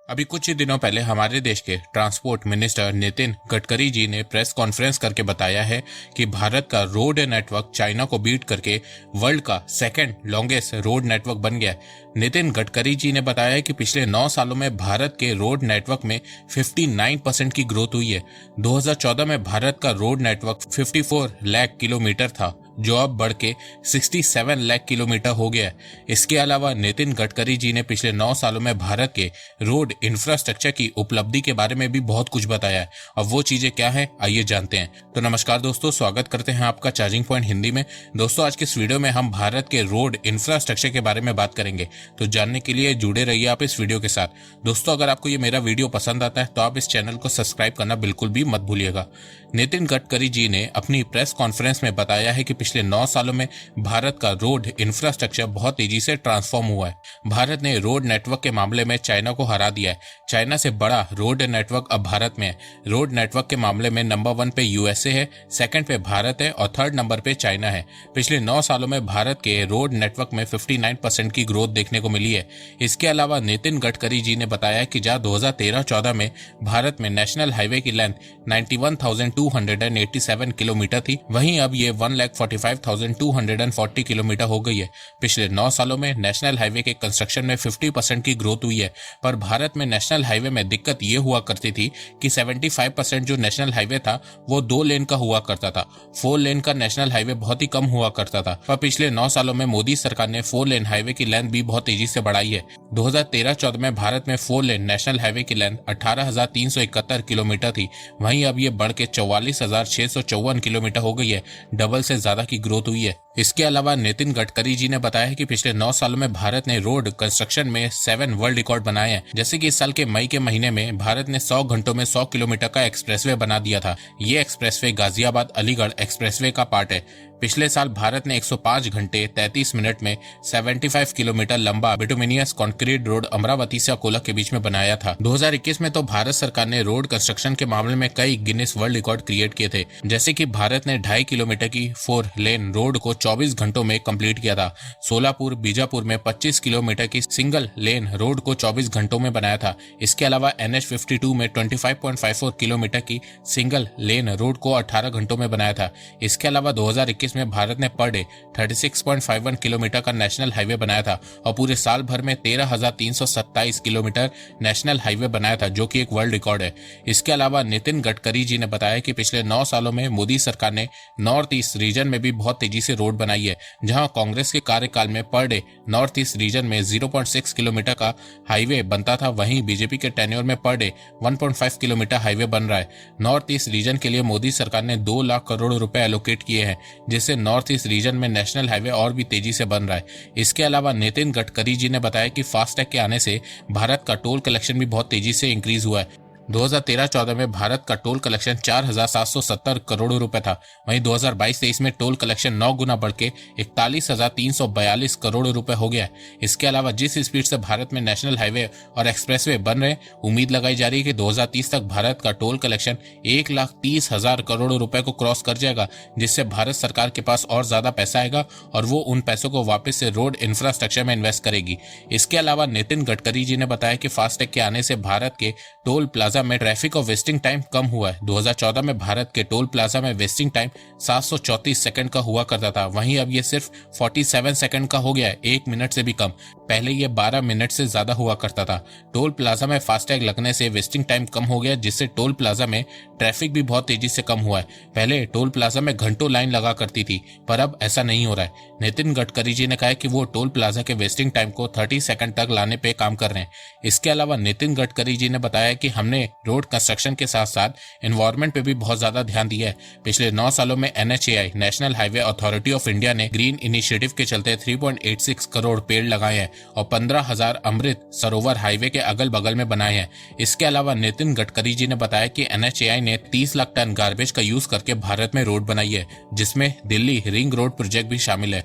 अभी कुछ ही दिनों पहले हमारे देश के ट्रांसपोर्ट मिनिस्टर नितिन गडकरी जी ने प्रेस कॉन्फ्रेंस करके बताया है कि भारत का रोड नेटवर्क चाइना को बीट करके वर्ल्ड का सेकंड लॉन्गेस्ट रोड नेटवर्क बन गया है। नितिन गडकरी जी ने बताया कि पिछले 9 सालों में भारत के रोड नेटवर्क में 59% की ग्रोथ हुई है। 2014 में भारत का रोड नेटवर्क 54 लाख किलोमीटर था, जो अब बढ़ के 67 लाख किलोमीटर हो गया है। इसके अलावा नितिन गडकरी जी ने पिछले 9 सालों में भारत के रोड इंफ्रास्ट्रक्चर की उपलब्धि के बारे में भी बहुत कुछ बताया है। अब वो चीजें क्या है, आइए जानते हैं। तो नमस्कार दोस्तों, स्वागत करते हैं आपका चार्जिंग पॉइंट हिंदी में। दोस्तों, आज के इस वीडियो में हम भारत के रोड इंफ्रास्ट्रक्चर के बारे में बात करेंगे, तो जानने के लिए जुड़े रहिए आप इस वीडियो के साथ। दोस्तों, अगर आपको ये मेरा वीडियो पसंद आता है तो आप इस चैनल को सब्सक्राइब करना बिल्कुल भी मत भूलिएगा। नितिन गडकरी जी ने अपनी प्रेस कॉन्फ्रेंस में बताया है कि पिछले 9 सालों में भारत का रोड इंफ्रास्ट्रक्चर बहुत तेजी से ट्रांसफॉर्म हुआ है। भारत ने रोड नेटवर्क के मामले में चाइना को हरा दिया है। चाइना से बड़ा रोड नेटवर्क अब भारत में है। रोड नेटवर्क के मामले में नंबर 1 पे यूएसए है, सेकंड पे भारत है और थर्ड नंबर पे चाइना है। पिछले 9 सालों में भारत के रोड नेटवर्क में 59% की ग्रोथ देखने को मिली है। इसके अलावा नितिन गडकरी जी ने बताया कि जहां 2013-14 में भारत में नेशनल हाईवे की लेंथ 91,287 किलोमीटर थी, वहीं अब ये 1,45,240 किलोमीटर हो गई है। पिछले 9 सालों में नेशनल हाईवे के कंस्ट्रक्शन में 50% की ग्रोथ हुई है। पर भारत में नेशनल हाईवे में दिक्कत ये हुआ करती थी कि 75% जो नेशनल हाईवे था वो 2 लेन का हुआ करता था। 4 लेन का नेशनल हाईवे बहुत ही कम हुआ करता था। पर पिछले 9 सालों में मोदी सरकार ने 4 लेन हाईवे की लेंथ भी बहुत तेजी से बढ़ाई है। 2013-14 में भारत में 4 लेन नेशनल हाईवे की लेंथ 18,371 किलोमीटर थी, वहीं अब ये बढ़ के 44,654 किलोमीटर हो गई है। डबल से ज्यादा की ग्रोथ हुई है। इसके अलावा नितिन गडकरी जी ने बताया कि पिछले 9 सालों में भारत ने रोड कंस्ट्रक्शन में 7 वर्ल्ड रिकॉर्ड बनाए हैं। जैसे कि इस साल के मई के महीने में भारत ने 100 घंटों में 100 किलोमीटर का एक्सप्रेसवे बना दिया था। ये एक्सप्रेसवे गाजियाबाद अलीगढ़ एक्सप्रेसवे का पार्ट है। पिछले साल भारत ने 105 घंटे 33 मिनट में 75 किलोमीटर लंबा बिटुमिनियस कंक्रीट रोड अमरावती से अकोला के बीच में बनाया था। 2021 में तो भारत सरकार ने रोड कंस्ट्रक्शन के मामले में कई गिनीज वर्ल्ड रिकॉर्ड क्रिएट किए थे। जैसे कि भारत ने 2.5 किलोमीटर की 4 लेन रोड को 24 घंटों में कंप्लीट किया था। सोलापुर बीजापुर में 25 किलोमीटर की सिंगल लेन रोड को 24 घंटों में बनाया था। इसके अलावा NH52 में 25.54 किलोमीटर की सिंगल लेन रोड को 18 घंटों में बनाया था। इसके अलावा 2021 में भारत ने पर डे 36.51 किलोमीटर का नेशनल हाईवे बनाया था और पूरे साल भर में 13,327 किलोमीटर नेशनल हाईवे बनाया था, जो कि एक वर्ल्ड रिकॉर्ड है। इसके अलावा नितिन गडकरी जी ने बताया कि पिछले 9 सालों में मोदी सरकार ने नॉर्थ ईस्ट रीजन में भी बहुत तेजी से रोड बनाई है। जहां कांग्रेस के कार्यकाल में per day north east region में 0.6 किलोमीटर का हाईवे बनता था, वहीं बीजेपी के टेन्योर में पर डे 1.5 किलोमीटर हाईवे बन रहा है। नॉर्थ ईस्ट रीजन के लिए मोदी सरकार ने 2 लाख करोड़ रुपए एलोकेट किए हैं, जिससे नॉर्थ ईस्ट रीजन में नेशनल हाईवे और भी तेजी से बन रहा है। इसके अलावा नितिन गडकरी जी ने बताया कि फास्टैग के आने से भारत का टोल कलेक्शन भी बहुत तेजी से इंक्रीज हुआ है। 2013-14 में भारत का टोल कलेक्शन 4,770 करोड़ रुपए था, वहीं 2022-23 में टोल कलेक्शन 9 गुना बढ़ के 41,342 करोड़ रुपए हो गया है। इसके अलावा जिस स्पीड से भारत में नेशनल हाईवे और एक्सप्रेसवे बन रहे, उम्मीद लगाई जा रही है कि 2030 तक भारत का टोल कलेक्शन 1,30,000 करोड़ रुपए को क्रॉस कर जाएगा, जिससे भारत सरकार के पास और ज्यादा पैसा आएगा और वो उन पैसों को वापस से रोड इंफ्रास्ट्रक्चर में इन्वेस्ट करेगी। इसके अलावा नितिन गडकरी जी ने बताया कि फास्टैग के आने से भारत के टोल प्लाजा में ट्रैफिक और वेस्टिंग टाइम कम हुआ है। 2014 में भारत के टोल प्लाजा में वेस्टिंग टाइम 734 सेकंड का हुआ करता था, वहीं अब ये सिर्फ 47 सेकंड का हो गया है, 1 मिनट से भी कम। पहले ये 12 मिनट से ज्यादा हुआ करता था। टोल प्लाजा में फास्टैग लगने से वेस्टिंग टाइम कम हो गया, जिससे टोल प्लाजा में ट्रैफिक भी बहुत तेजी से कम हुआ है। पहले टोल प्लाजा में घंटों लाइन लगा करती थी, पर अब ऐसा नहीं हो रहा है। नितिन गडकरी जी ने कहा कि वो टोल प्लाजा के वेस्टिंग टाइम को 30 सेकंड तक लाने पे काम कर रहे हैं। इसके अलावा नितिन गडकरी जी ने बताया कि हमने रोड कंस्ट्रक्शन के साथ साथ एनवायरनमेंट पे भी बहुत ज्यादा ध्यान दिया है। पिछले 9 सालों में NHAI national highway authority of India ने ग्रीन इनिशिएटिव के चलते 3.86 करोड़ पेड़ लगाए हैं और 15,000 अमृत सरोवर हाईवे के अगल बगल में बनाए हैं। इसके अलावा नितिन गडकरी जी ने बताया कि NHAI ने 30 लाख टन गार्बेज का यूज करके भारत में रोड बनाई है, जिसमें दिल्ली रिंग रोड प्रोजेक्ट भी शामिल है।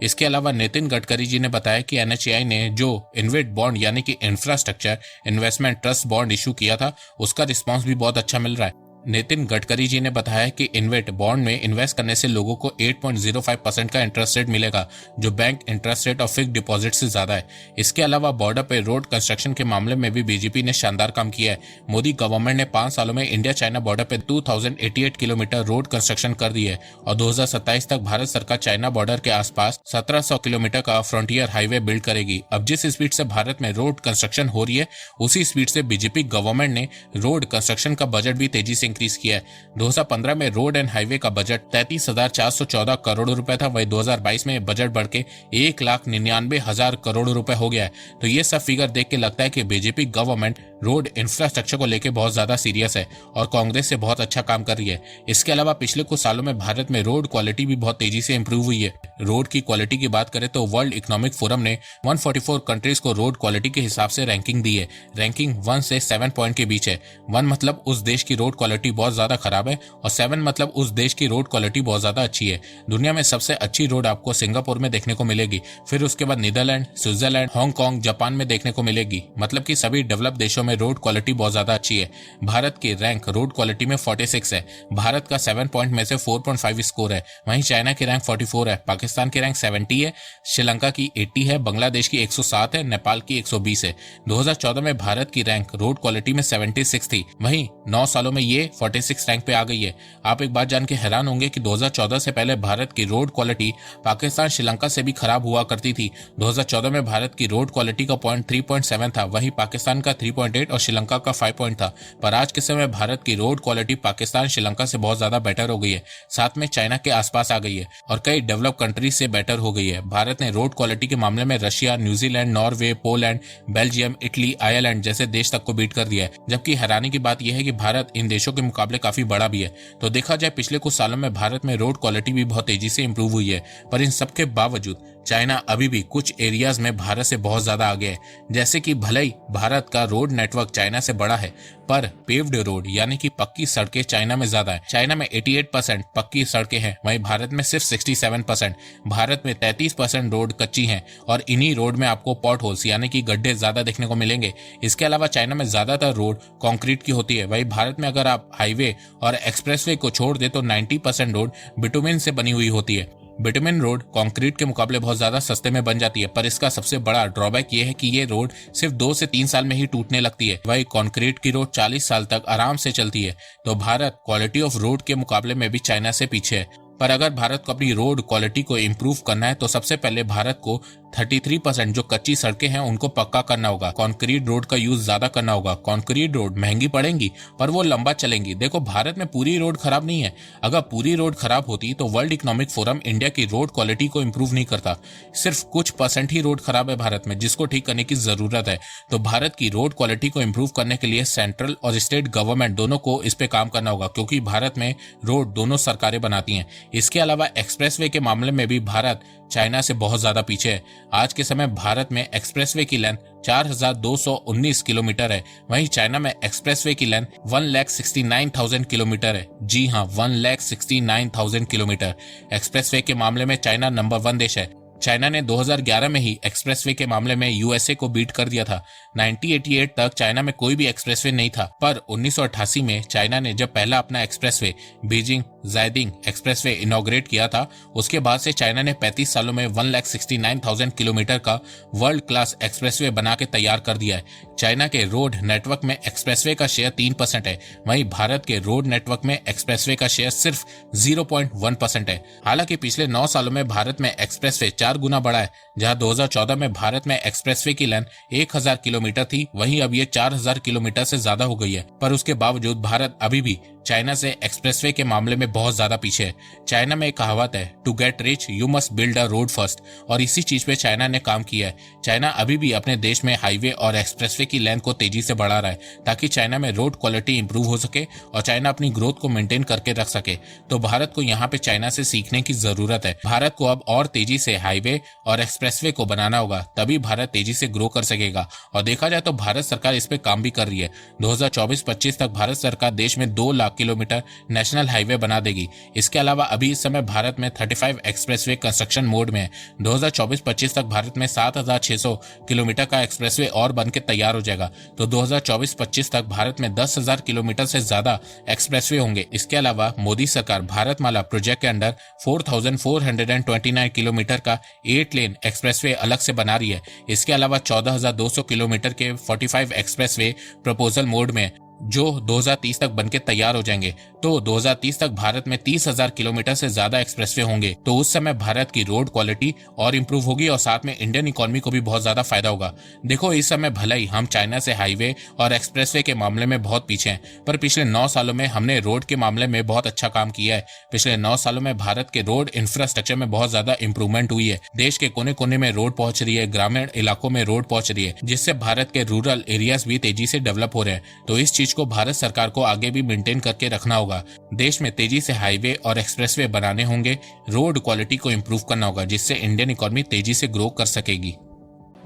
इसके अलावा नितिन गडकरी जी ने बताया कि NHAI ने जो इन्वेट बॉन्ड यानी कि infrastructure investment trust bond issue किया था, उसका रिस्पांस भी बहुत अच्छा मिल रहा है। नितिन गडकरी जी ने बताया कि इन्वेट बॉन्ड में इन्वेस्ट करने से लोगों को 8.05% का इंटरेस्ट रेट मिलेगा, जो बैंक इंटरेस्ट रेट और फिक्स डिपॉजिट से ज्यादा है। इसके अलावा बॉर्डर पर रोड कंस्ट्रक्शन के मामले में भी बीजेपी ने शानदार काम किया है। मोदी गवर्नमेंट ने 5 सालों में इंडिया चाइना बॉर्डर पर 2088 किलोमीटर रोड कंस्ट्रक्शन कर दी है और 2027 तक भारत सरकार चाइना बॉर्डर के आसपास 1700 किलोमीटर का फ्रंटियर हाईवे बिल्ड करेगी। अब जिस स्पीड से भारत में रोड कंस्ट्रक्शन हो रही है, उसी स्पीड से बीजेपी गवर्नमेंट ने रोड कंस्ट्रक्शन का बजट भी तेजी से इंक्रीज किया है। 2015 में रोड एंड हाईवे का बजट 33,414 करोड़ रुपए था, वही 2022 में बजट बढ़ के 1,99,000 करोड़ रुपए हो गया है। तो ये सब फिगर देख के लगता है कि बीजेपी गवर्नमेंट रोड इंफ्रास्ट्रक्चर को लेकर बहुत ज्यादा सीरियस है और कांग्रेस से बहुत अच्छा काम कर रही है। इसके अलावा पिछले कुछ सालों में भारत में रोड क्वालिटी भी बहुत तेजी से इंप्रूव हुई है। रोड की क्वालिटी की बात करें तो वर्ल्ड इकोनॉमिक फोरम ने 144 कंट्रीज को रोड क्वालिटी के हिसाब से रैंकिंग दी है। रैंकिंग 1 से 7 पॉइंट के बीच है। 1 मतलब उस देश की रोड क्वालिटी बहुत ज्यादा खराब है और 7 मतलब उस देश की रोड क्वालिटी बहुत ज्यादा अच्छी है। दुनिया में सबसे अच्छी रोड आपको सिंगापुर में देखने को मिलेगी, फिर उसके बाद नीदरलैंड, स्विट्जरलैंड, हांगकांग, जापान में देखने को मिलेगी। मतलब कि सभी डेवलप देशों में रोड क्वालिटी बहुत ज्यादा अच्छी है। भारत की रैंक रोड क्वालिटी में 46 है। भारत का 7 पॉइंट में से 4.5 स्कोर है। वहीं चाइना की रैंक 44 है, पाकिस्तान की रैंक 70 है, श्रीलंका की 80 है, बांग्लादेश की 107 है, नेपाल की 120 है। 2014 में भारत की रैंक रोड क्वालिटी में 76 थी, वहीं 9 सालों में ये 46 रैंक पे आ गई है। आप एक बात जान के हैरान होंगे कि 2014 से पहले भारत की रोड क्वालिटी पाकिस्तान, श्रीलंका से भी खराब हुआ करती थी। 2014 में भारत की रोड क्वालिटी का पॉइंट 3.7 था, वहीं पाकिस्तान का 3.8 और श्रीलंका का 5 पॉइंट था। पर आज के समय भारत की रोड क्वालिटी पाकिस्तान, श्रीलंका से बहुत ज्यादा बेटर हो गई है, साथ में चाइना के आसपास आ गई है और कई डेवलप कंट्रीज से बेटर हो गई है। भारत ने रोड क्वालिटी के मामले में Russia, New Zealand, Norway, Poland, Belgium, Italy, Ireland जैसे देश तक को बीट कर दिया है। जबकि हैरानी की बात यह है कि भारत इन देशों के मुकाबले काफी बड़ा भी है। तो देखा जाए पिछले कुछ सालों में भारत में रोड क्वालिटी भी बहुत तेजी से इंप्रूव हुई है। पर इन सबके बावजूद चाइना अभी भी कुछ एरियाज में भारत से बहुत ज्यादा आगे है। जैसे कि भले ही भारत का रोड नेटवर्क चाइना से बड़ा है, पर पेव्ड रोड यानी कि पक्की सड़कें चाइना में ज्यादा है। चाइना में 88% पक्की सड़कें हैं, वहीं भारत में सिर्फ 67%। भारत में 33% रोड कच्ची हैं और इन्हीं रोड में आपको पॉट होल्स यानी कि गड्ढे ज्यादा देखने को मिलेंगे। इसके अलावा चाइना में ज्यादातर रोड कंक्रीट की होती है, वहीं भारत में अगर आप हाईवे और एक्सप्रेसवे को छोड़ दे तो 90% रोड बिटुमिन से बनी हुई होती है। बिटुमिन रोड कंक्रीट के मुकाबले बहुत ज्यादा सस्ते में बन जाती है, पर इसका सबसे बड़ा ड्रॉबैक ये है कि ये रोड सिर्फ 2 से 3 साल में ही टूटने लगती है, वही कंक्रीट की रोड 40 साल तक आराम से चलती है। तो भारत क्वालिटी ऑफ रोड के मुकाबले में भी चाइना से पीछे है। पर अगर भारत को अपनी रोड क्वालिटी को इम्प्रूव करना है तो सबसे पहले भारत को 33% जो कच्ची सड़कें हैं उनको पक्का करना होगा। कंक्रीट रोड का यूज ज्यादा करना होगा। कंक्रीट रोड महंगी पड़ेंगी पर वो लंबा चलेंगी। देखो भारत में पूरी रोड खराब नहीं है। अगर पूरी रोड खराब होती तो वर्ल्ड इकोनॉमिक फोरम इंडिया की रोड क्वालिटी को इम्प्रूव नहीं करता। सिर्फ कुछ % ही रोड खराब है भारत में, जिसको ठीक करने की जरूरत है। तो भारत की रोड क्वालिटी को इम्प्रूव करने के लिए सेंट्रल और स्टेट गवर्नमेंट दोनों को इस पे काम करना होगा, क्योंकि भारत में रोड दोनों सरकारें बनाती हैं। इसके अलावा एक्सप्रेसवे के मामले में भी भारत चाइना से बहुत ज्यादा पीछे है। आज के समय भारत में एक्सप्रेसवे की लेंथ 4,219 किलोमीटर है, वहीं चाइना में एक्सप्रेसवे की लेंथ 1,69,000 किलोमीटर है। जी हाँ, 1,69,000 किलोमीटर। एक्सप्रेसवे के मामले में चाइना नंबर 1 देश है। चाइना ने 2011 में ही एक्सप्रेसवे के मामले में यूएसए को बीट कर दिया था। 1988 तक चाइना में कोई भी एक्सप्रेसवे नहीं था, पर 1988 में चाइना ने जब पहला अपना एक्सप्रेसवे बीजिंग जायदिंग एक्सप्रेसवे इनॉग्रेट किया था, उसके बाद से चाइना ने 35 सालों में 1,69,000 किलोमीटर का वर्ल्ड क्लास एक्सप्रेसवे बना के तैयार कर दिया है। चाइना के रोड नेटवर्क में एक्सप्रेसवे का शेयर 3% है, वहीं भारत के रोड नेटवर्क में एक्सप्रेसवे का शेयर सिर्फ 0.1% है। हालांकि पिछले 9 सालों में भारत में एक्सप्रेसवे 4 गुना बढ़ा है। जहां 2014 में भारत में एक्सप्रेसवे की लेंथ 1,000 किलोमीटर थी, वहीं अब ये 4,000 किलोमीटर से ज्यादा हो गई है। पर उसके बावजूद भारत अभी भी चाइना से एक्सप्रेसवे के मामले में बहुत ज्यादा पीछे है। चाइना में एक कहावत है, to get rich you must build a road first, और इसी चीज पे चाइना ने काम किया है। चाइना अभी भी अपने देश में हाईवे और एक्सप्रेसवे की लेंथ को तेजी से बढ़ा रहा है, ताकि चाइना में रोड क्वालिटी इंप्रूव हो सके और चाइना अपनी ग्रोथ को मेंटेन करके रख सके। तो भारत को यहाँ पे चाइना से सीखने की जरूरत है। भारत को अब और तेजी से हाईवे और एक्सप्रेसवे को बनाना होगा, तभी भारत तेजी से ग्रो कर सकेगा। और देखा जाए तो भारत सरकार इस पे काम भी कर रही है। 2024-25 तक भारत सरकार देश में 2 लाख किलोमीटर नेशनल हाईवे बना देगी। इसके अलावा अभी इस समय भारत में 35 एक्सप्रेसवे कंस्ट्रक्शन मोड में है। 2024-25 तक भारत में 7,600 किलोमीटर का एक्सप्रेसवे और बन के तैयार हो जाएगा। तो 2024-25 तक भारत में 10,000 किलोमीटर से ज्यादा एक्सप्रेसवे होंगे। इसके अलावा मोदी सरकार भारतमाला प्रोजेक्ट के अंडर 4,429 किलोमीटर का 8 लेन एक्सप्रेसवे अलग से बना रही है। इसके अलावा 14,200 किलोमीटर के 45 एक्सप्रेसवे प्रपोजल मोड में जो 2030 तक बनके तैयार हो जाएंगे। तो 2030 तक भारत में 30,000 किलोमीटर से ज्यादा एक्सप्रेसवे होंगे। तो उस समय भारत की रोड क्वालिटी और इंप्रूव होगी और साथ में इंडियन इकोनॉमी को भी बहुत ज्यादा फायदा होगा। देखो, इस समय भले ही हम चाइना से हाईवे और एक्सप्रेसवे के मामले में बहुत पीछे हैं, पर पिछले 9 सालों में हमने रोड के मामले में बहुत अच्छा काम किया है। पिछले 9 सालों में भारत के रोड इंफ्रास्ट्रक्चर में बहुत ज्यादा इंप्रूवमेंट हुई है। देश के कोने कोने में रोड पहुंच रही है, ग्रामीण इलाकों में रोड पहुंच रही है, जिससे भारत के रूरल एरियाज भी तेजी से डेवलप हो रहे हैं। तो इस चीज को भारत सरकार को आगे भी मेंटेन करके रखना होगा। देश में तेजी से हाईवे और एक्सप्रेसवे बनाने होंगे, रोड क्वालिटी को इंप्रूव करना होगा, जिससे इंडियन इकोनॉमी तेजी से ग्रो कर सकेगी।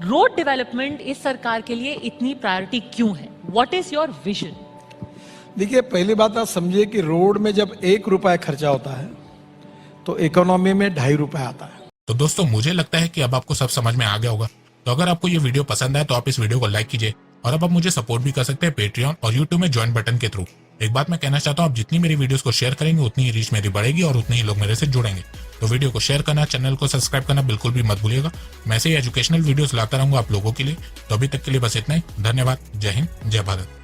रोड डेवलपमेंट इस सरकार के लिए इतनी प्रायोरिटी क्यों है? What is your vision? देखिए, पहली बात आप समझिए कि रोड में जब 1 रुपया खर्चा होता है तो इकोनॉमी में 2.5 रुपया आता है। तो दोस्तों, मुझे लगता है कि अब आपको सब समझ में आ गया होगा। तो अगर आपको ये वीडियो पसंद आए तो आप इस वीडियो को लाइक कीजिए और अब आप मुझे सपोर्ट भी कर सकते हैं पेट्रियन और यूट्यूब में ज्वाइन बटन के थ्रू। एक बात मैं कहना चाहता हूँ, आप जितनी मेरी वीडियोस को शेयर करेंगे उतनी ही रीच मेरी बढ़ेगी और उतने ही लोग मेरे से जुड़ेंगे। तो वीडियो को शेयर करना, चैनल को सब्सक्राइब करना बिल्कुल भी मत भूलिएगा। मैं ऐसे ही एजुकेशनल वीडियोस लाता रहूंगा आप लोगों के लिए। तो अभी तक के लिए बस इतना ही। धन्यवाद। जय हिंद, जय भारत।